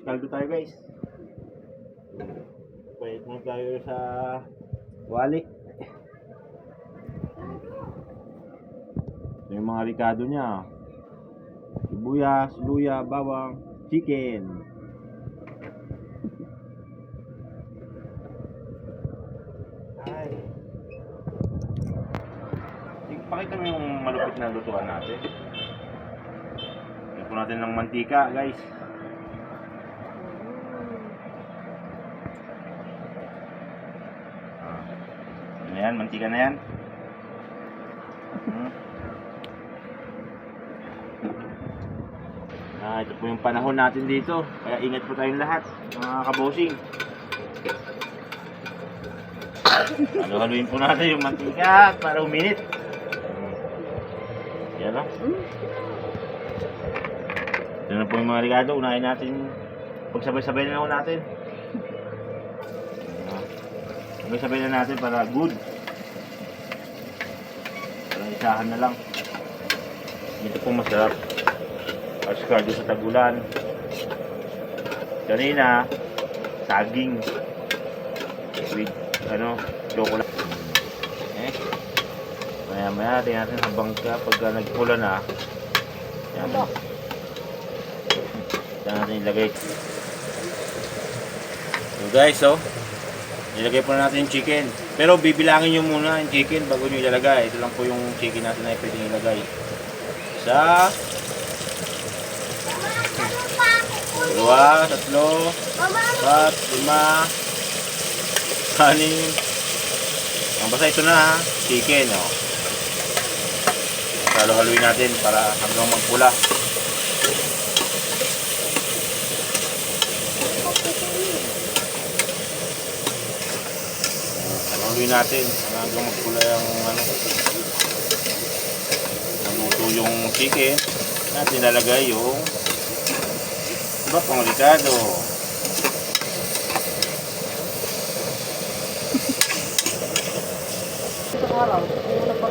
kaldo tayo guys. Pwede mo tayo sa wali. Ito yung mga ricado niya. Sibuyas, luya, bawang, chicken. Ay. Pakita mo yung malupit na lutuan natin. Lagyan po natin ng mantika guys. Ano yan? Mantika na yan. Ito po yung panahon natin dito. Kaya ingat po tayong lahat, mga kabosing. Haluin po natin yung mantika para uminit. Yan o. Ito na po yung mga ricado. Unahin natin. Pagsabay-sabay na ako natin. Sabay-sabay na natin para good. Para isahan na lang. Ito po masarap. Ascardo sa tagulan. Kanina, saging. With, chocolate. Maya-maya, tingnan natin habang pagka nagpula na. Yan. Tingnan natin ilagay. So guys, ilagay po na natin yung chicken. Pero bibilangin nyo muna yung chicken bago nyo ilalagay. Ito lang po yung chicken natin na pwedeng ilagay. Isa, dua, tatlo, apat, lima, anim. Basta ito na, chicken. Halo-haluin natin para hanggang magpula. Halo-haluin natin hanggang magpula yung naluto yung chicken. At nilalagay yung iba pang ricado.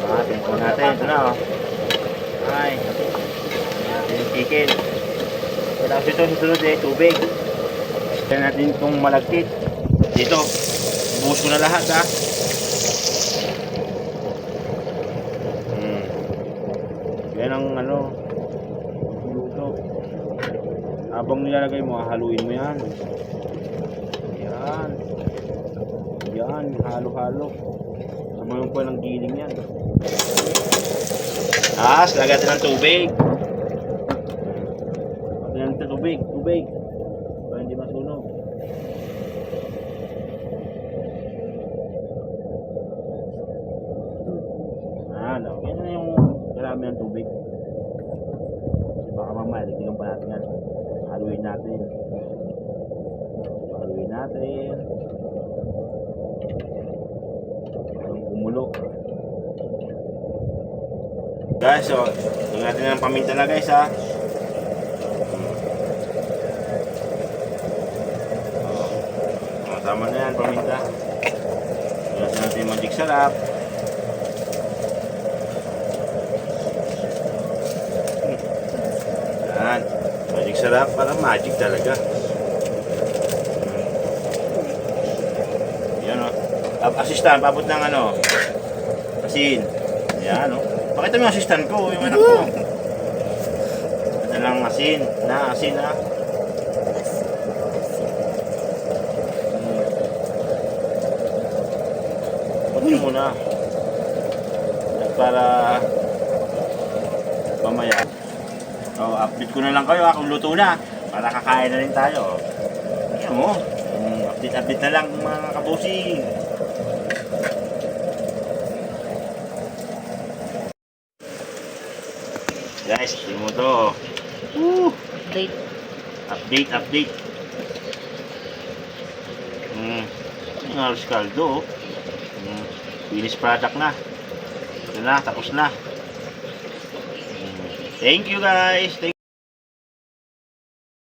Atin po natin. Ito na Ay. Atin yung chicken. Tapos ito susunod tubig. Tignan natin itong malagkit. Dito. Buhos ko na lahat Yan ang luto. Habang nilalagay mo, haluin mo yan. Yan, halo-halo. Sabayan po ng giling yan. Lagyan natin ng tubig. Lagyan natin tubig. Para hindi masunog. Lagyan na yung karami ng tubig. Kasi baka mamaya, ligyan pa natin yan. Haluin natin. Kumulo. Guys, tingnan natin ng paminta na guys tama na yan paminta. Tingnan natin yung magic sarap. Yan, magic sarap, para magic talaga. Assistant, pabot ng asin. Ayan, pakita mo yung assistant ko, yung anak ko. Ito lang asin. Pagkin muna. Para mamaya. Update ko na lang kayo kung luto na. Para kakain na rin tayo. Ayan mo. Update na lang mga kabosing. Guys, tingnan mo to. Update. Yung halos kaldo. Finish product na. Ito na, tapos na. Thank you guys.